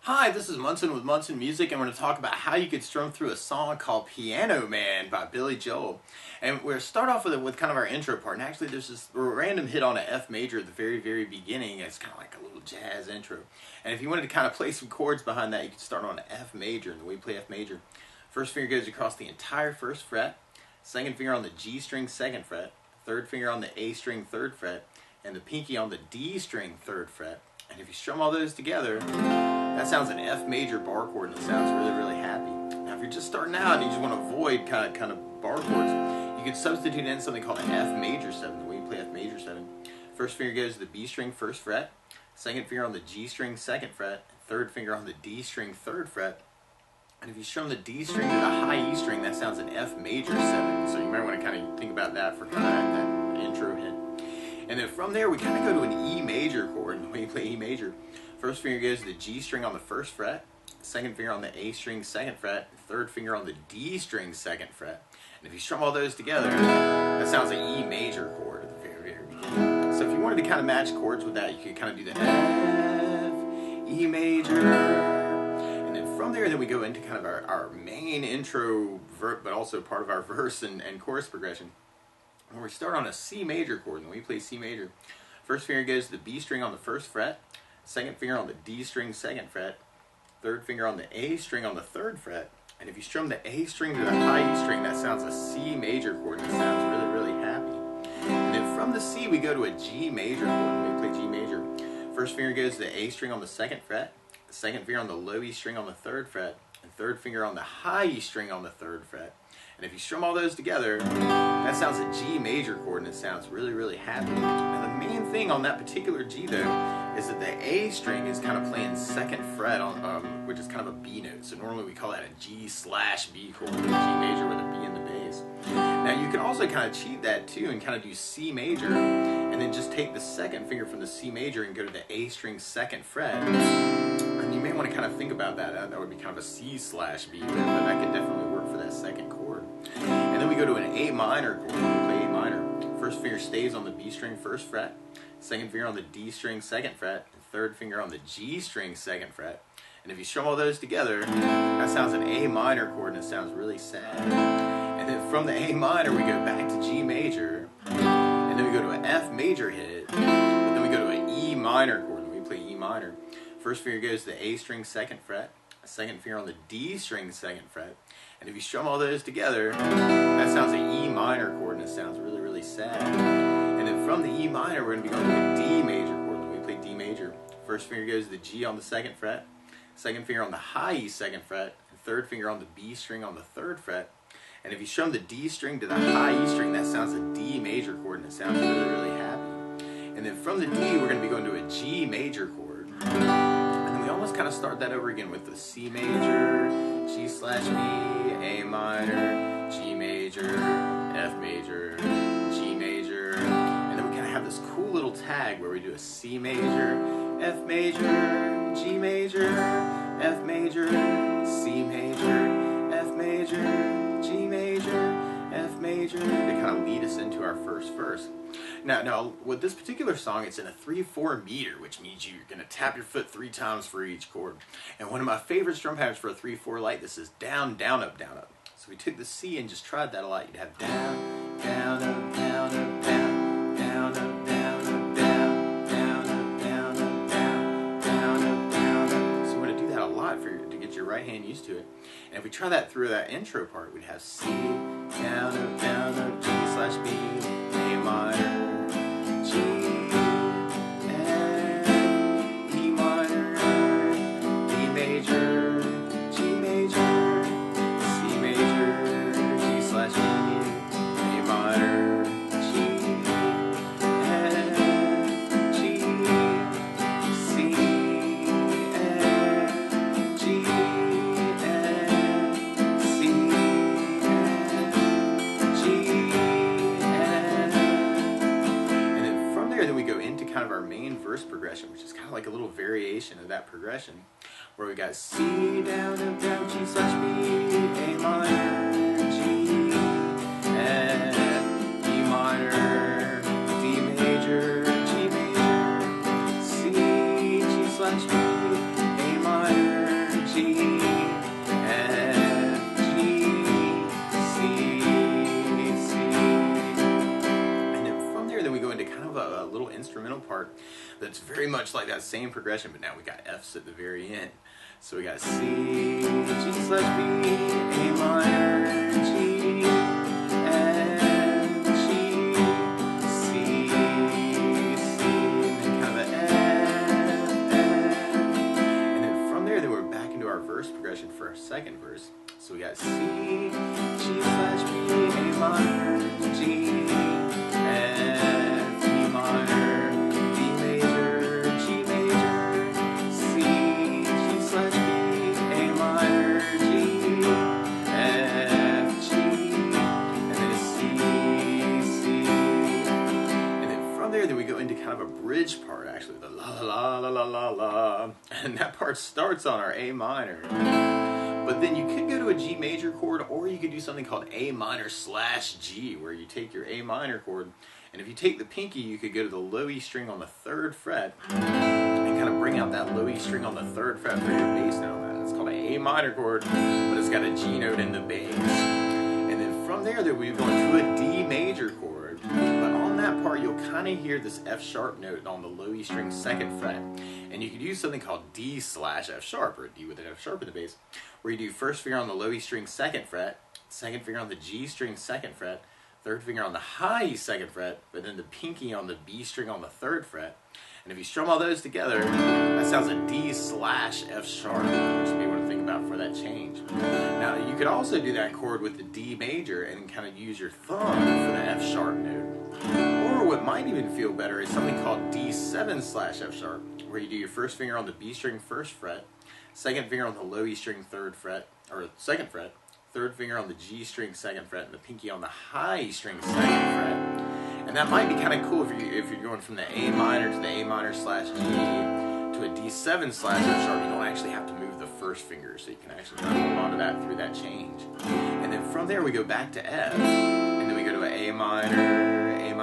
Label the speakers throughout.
Speaker 1: Hi, this is Munson with Munson Music, and we're going to talk about how you could strum through a song called Piano Man by Billy Joel. And we're going to start off with kind of our intro part. And actually, there's this random hit on an F major at the very beginning. It's kind of like a little jazz intro. And if you wanted to kind of play some chords behind that, you could start on an F major. And the way you play F major, first finger goes across the entire first fret, second finger on the G string second fret, third finger on the A string third fret, and the pinky on the D string third fret. And if you strum all those together, that sounds an F major bar chord, and it sounds really happy. Now, if you're just starting out and you just want to avoid kind of bar chords, you could substitute in something called an F major 7, the way you play F major 7. First finger goes to the B string first fret, second finger on the G string second fret, third finger on the D string third fret. And if you strum the D string to the high E string, that sounds an F major 7. So you might want to kind of think about that for kind of that intro hit. And then from there, we kind of go to an E major chord. And the way you play E major, first finger goes to the G string on the first fret, second finger on the A string second fret, third finger on the D string second fret. And if you strum all those together, that sounds an E major chord at the very beginning. So if you wanted to kind of match chords with that, you could kind of do the F, E major. And then from there, then we go into kind of our main intro, but also part of our verse and chorus progression. When we start on a C major chord, and when we play C major, first finger goes to the B string on the first fret, second finger on the D string second fret, third finger on the A string on the third fret, and if you strum the A string to the high E string, that sounds a C major chord, and it sounds really happy. And then from the C, we go to a G major chord. When we play G major, first finger goes to the A string on the second fret, second finger on the low E string on the third fret, and third finger on the high E string on the third fret. And if you strum all those together, that sounds a G major chord, and it sounds really happy. Now the main thing on that particular G though is that the A string is kind of playing second fret on, which is kind of a B note. So normally we call that a G/B chord, the G major with a B in the bass. Now you can also kind of cheat that too and kind of do C major, and then just take the second finger from the C major and go to the A string second fret. And you may want to kind of think about that. That would be kind of a C/B, but that could definitely work for that second chord. And then we go to an A minor chord. We play A minor. First finger stays on the B string first fret, second finger on the D string second fret, and third finger on the G string second fret. And if you strum all those together, that sounds an A minor chord, and it sounds really sad. And then from the A minor, we go back to G major, and then we go to an F major hit, but then we go to an E minor chord, and we play E minor. First finger goes to the A string second fret, second finger on the D string second fret, and if you strum all those together, that sounds an E minor chord, and it sounds really sad. And then from the E minor, we're going to be going to a D major chord. When we play D major, first finger goes to the G on the second fret, second finger on the high E second fret, and third finger on the B string on the third fret. And if you strum the D string to the high E string, that sounds a D major chord, and it sounds really happy. And then from the D, we're going to be going to a G major chord. And then we almost kind of start that over again with the C major, G/B, A minor, G major, F major, G major, and then we kind of have this cool little tag where we do a C major, F major, G major, F major, C major, F major, G major, F major, to kind of lead us into our first verse. Now, with this particular song, it's in a 3/4 meter, which means you're going to tap your foot 3 times for each chord. And one of my favorite strum patterns for a 3/4 like this is down, down, up, down, up. So we took the C and just tried that a lot. You'd have down, down, up, down, up, down, down, up, down, up, down, down, up, down, up, down, down, up, down, up. So we're going to do that a lot to get your right hand used to it. And if we try that through that intro part, we'd have C, down, up, G/B, A minor, G, F, E minor, D major, G major, C major, G/B, A minor, G, F, G, C, F, G, F, C, F, G, then we go into kind of our main verse progression, which is kind of like a little variation of that progression, where we got C, down, up, down, G/B, A minor, G, F, E minor, D major, G major, C, G/B, A minor, part that's very much like that same progression, but now we got F's at the very end. So we got C, G/B, A minor, G, F, G, C, C, and then kind of an F, F. And then from there, then we're back into our verse progression for our second verse. So we got C, G/B, A minor, G, F, E minor, D major, G major, C, G/B, A minor, G, F, G, and then a C, C. And then from there, then we go into kind of a bridge part, actually, the la la la la la la, and that part starts on our A minor. But then you could go to a G major chord, or you could do something called A minor/G, where you take your A minor chord, and if you take the pinky, you could go to the low E string on the 3rd fret, and kind of bring out that low E string on the 3rd fret for your bass note on that. It's called an A minor chord, but it's got a G note in the bass. And then from there, we go into a D major chord, but on that part, you'll kind of hear this F sharp note on the low E string 2nd fret, and you could use something called D/F sharp, or a D with an F sharp in the bass, where you do 1st finger on the low E string 2nd fret, 2nd finger on the G string 2nd fret, 3rd finger on the high E 2nd fret, but then the pinky on the B string on the 3rd fret. And if you strum all those together, that sounds a D/F sharp, which you may want to think about for that change. Now, you could also do that chord with the D major and kind of use your thumb for the F sharp note. Or what might even feel better is something called D7/F sharp, where you do your 1st finger on the B string 1st fret, 2nd finger on the low E string 3rd fret, or 2nd fret, 3rd finger on the G string 2nd fret, and the pinky on the high E string 2nd fret. And that might be kind of cool if you're going from the A minor to the A minor/G to a D7/F sharp. You don't actually have to move the 1st finger, so you can actually kind of hold on to that through that change. And then from there we go back to F, and then we go to an A minor/G,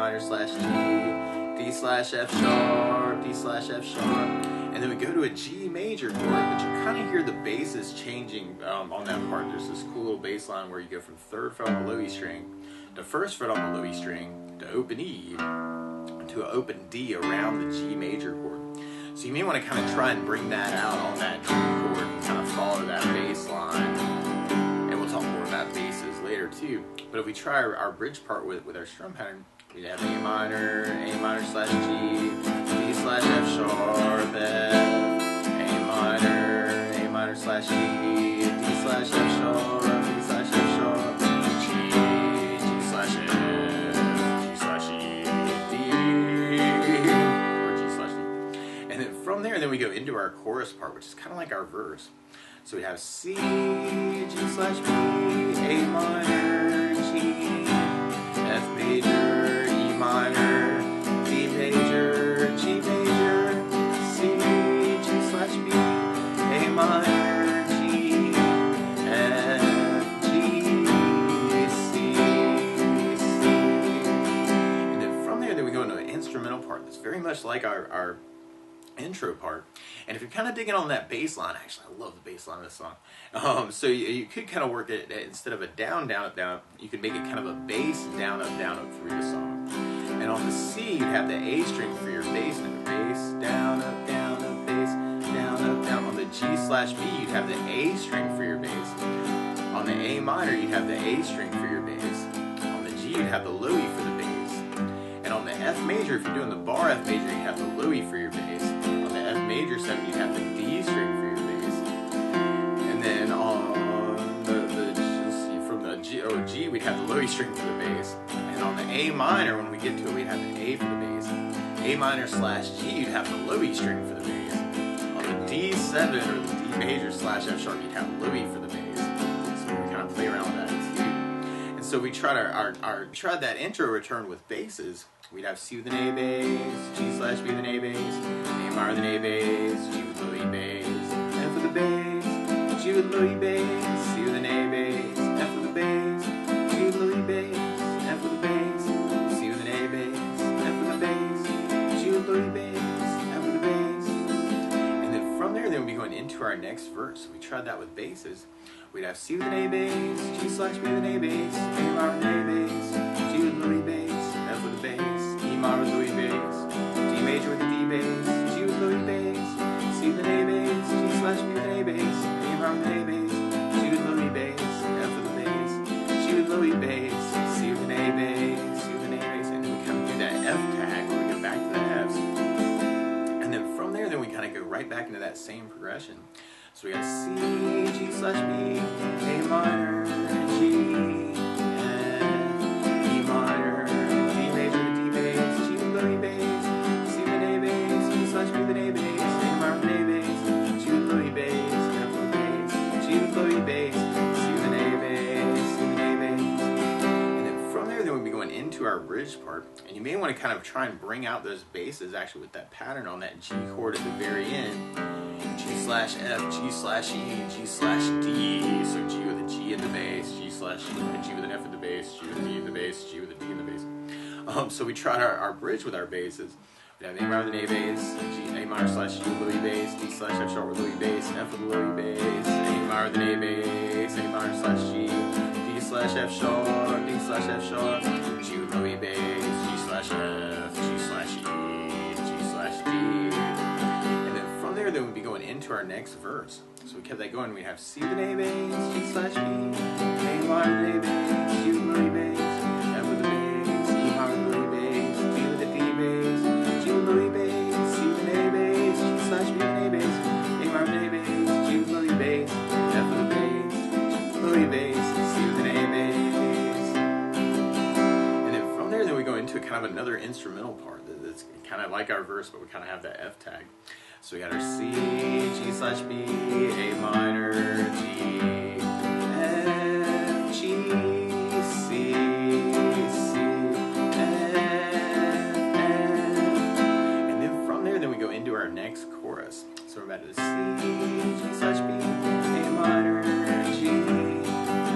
Speaker 1: D/F sharp, D/F sharp. And then we go to a G major chord, but you kind of hear the basses changing on that part. There's this cool little bass line where you go from 3rd fret on the low E string to 1st fret on the low E string to open E to an open D around the G major chord. So you may want to kind of try and bring that out on that G chord and kind of follow that bass line. And we'll talk more about basses later too. But if we try our bridge part with our strum pattern, we'd have A minor/G, D/F sharp, F, A minor/G, D/F sharp, D/F sharp, G, G/F, G/E, D, or G/D. And then from there, then we go into our chorus part, which is kind of like our verse. So we have C, G/B, A minor, G, F major, E minor, D major, G major, C, G/B, A minor, G, F, G, C, C. And then from there, we go into an instrumental part that's very much like our intro part. And if you're kind of digging on that bass line, actually I love the bass line of this song, so you could kind of work it, instead of a down, down, up, down, you could make it kind of a bass down, up through the song. And on the C, you'd have the A string for your bass note, bass, down, up, bass, down, up, down. On the G/B, you'd have the A string for your bass. On the A minor, you'd have the A string for your bass. On the G, you'd have the low E for the bass. And on the F major, if you're doing the bar F major, you'd have the low E for your bass. On the F major 7, you'd have the D string for your bass. And then on from the G, we'd have the low E string for the bass. And on the A minor, when we get to it, we'd have the A for the bass. A minor/G, you'd have the low E string for the bass. On the D7 or the D major/F sharp, you'd have low E for the bass. So we kind of play around with that too. And so we tried tried that intro return with basses. We'd have C with an A bass, G/B with an A bass, A minor with an A bass, G with low E bass, F with a bass, G with low E bass, C with an A bass, F with a bass, G with low E bass, F with a bass, C with an A bass, F with a bass, G with low E bass, F with a bass. And then from there, we'd be going into our next verse. We tried that with basses. We'd have C with an A bass, G/B with an A bass, A minor with an A bass, G with low E bass, F with a bass, E minor with low E bass, D major with a D bass, G with low E bass, C with an A bass, G slash B with an A bass, A minor with an A bass, G with low E bass, F with a bass, G with low E bass, C with an A bass, C with an A bass, and then we kind of do that F tag where we go back to the Fs. And then from there, then we kind of go right back into that same progression. So we got C, G slash B, A minor, G, F, E minor, D major with D bass, G with low E bass, C with an A bass, G slash B with an A bass, A minor with an A bass, G with low E bass, F with bass, G with low E bass, C with an A bass, C with an A bass. And then from there, then we'll be going into our bridge part. And you may want to kind of try and bring out those basses actually with that pattern on that G chord at the very end. G slash F, G slash E, G slash D. So G with a G in the bass, G slash E, G with an F in the bass, G with a D in the bass, G with a D in the bass. So we tried our bridge with our basses. We have A minor with an A bass, G, A minor slash G with low E bass, D slash F sharp with low E bass, F with a low E bass, A minor with an A bass, A minor slash G, D slash F sharp, D slash F sharp, G with low E bass, G slash F, G slash E, G slash D. Then we'd be going into our next verse. So we kept that going. We have C with an A bass, G slash B, A minor with an A bass, G with low E bass, F with a bass, E minor with a low E bass, D with a D bass, G with low E bass, C with an A bass, G slash B with an A bass, A minor with an A bass, G with low E bass, F with a bass, low E bass, C with an A bass. And then from there, then we go into kind of another instrumental part that's kind of like our verse, but we kind of have that F tag. So we got our C, G slash B, A minor, G, F, G, C, C, F, F. And then from there, then we go into our next chorus. So we're about to C, G slash B, A minor, G,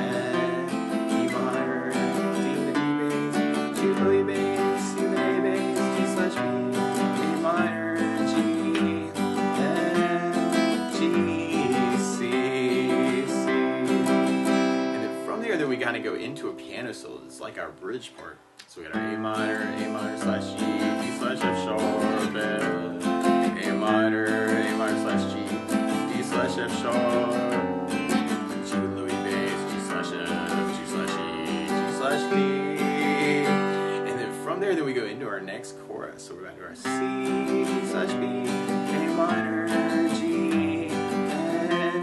Speaker 1: F, E minor, D with a D bass, G with low E bass, C with an A bass, G slash B, A minor, then we gotta go into a piano solo. It's like our bridge part. So we got our A minor slash G, D slash F sharp, F, A minor slash G, D slash F sharp, G with low E bass, G slash F, G slash E, G slash D. And then from there, then we go into our next chorus. So we're about to do our C, G slash B, A minor, G, F,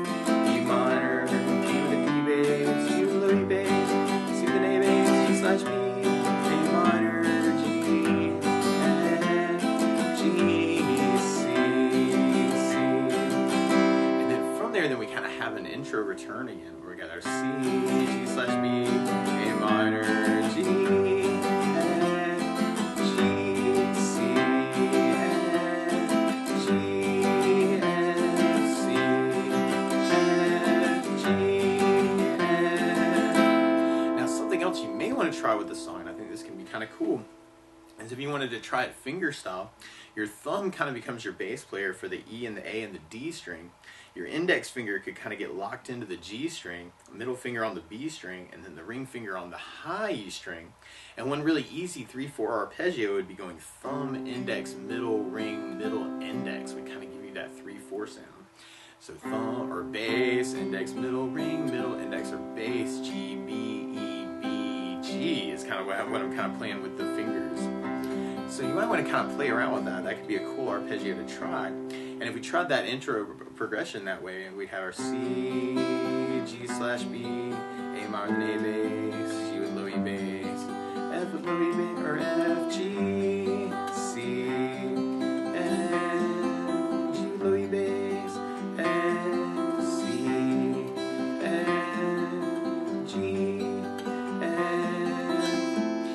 Speaker 1: E minor, D with a D bass, G with low E bass, C with an A bass, G slash B, A minor, G, F, G, C, C. And then from there, then we kind of have an intro return again, where we got our C, G slash B, A minor, G, F, G, C, F, G, F, C, F, G, F. Now something else you may want to try with the song, and I think this can be kind of cool, is if you wanted to try it fingerstyle, your thumb kind of becomes your bass player for the E and the A and the D string. Your index finger could kind of get locked into the G string, middle finger on the B string, and then the ring finger on the high E string. And one really easy 3/4 arpeggio would be going thumb, index, middle, ring, middle, index. We kind of give you that 3/4 sound. So thumb or bass, index, middle, ring, middle, index, or bass, G, B, E, B, G is kind of what I'm kind of playing with the fingers. So you might want to kind of play around with that. That could be a cool arpeggio to try. And if we tried that intro progression that way, we'd have our C, G slash B, A minor with an A bass, G with low E bass, F with low E bass, or F, G, C, F, G with low E bass, F, C, F, G, F.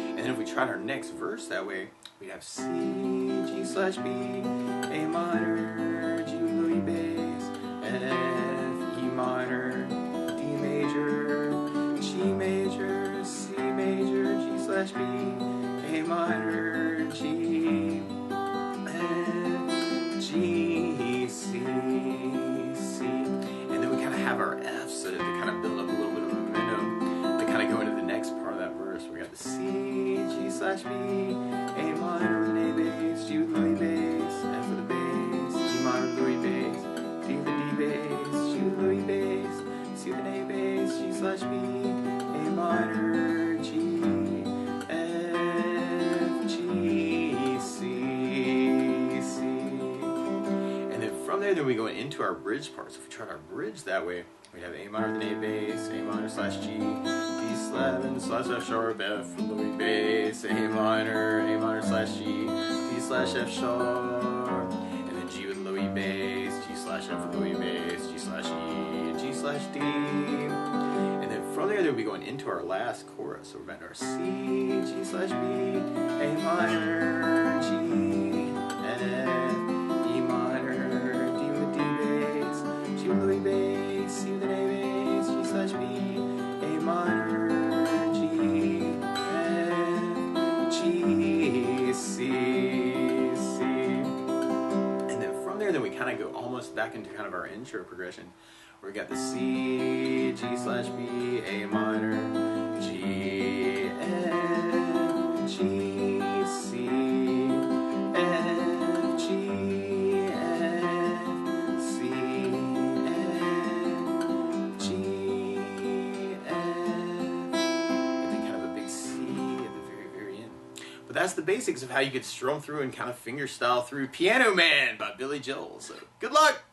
Speaker 1: And then if we tried our next verse that way, we'd have C, G slash B, A minor, G with low E bass, F, E minor, D major, G major, C major, G slash B, A minor, G, F, G, C, C. And then we kind of have our Fs so to kind of build up a little bit of momentum to kind of go into the next part of that verse. We got the C, G slash B, A minor with an A bass, G with low E bass, F there, then we go into our bridge part. So if we try our bridge that way, we'd have A minor with an A bass, A minor slash G, D7 slash F sharp, F with Louis bass, A minor slash G, D slash F sharp, and then G with Louis bass, G slash F with Louis bass, G slash E, G slash D. And then from there, we'll be going into our last chorus. So we're back to our C, G slash B, A minor, G, F, E minor, D with D bass, G with Louis bass, C with an A bass, G slash B, A minor, G, F, G, C, C. And then from there, then we kind of go almost back into kind of our intro progression. We got the C, G slash B, A minor, G, F, G, C, F, G, F, C, F, G, F, and then kind of a big C at the very, very end. But that's the basics of how you could strum through and kind of fingerstyle through Piano Man by Billy Joel. So good luck!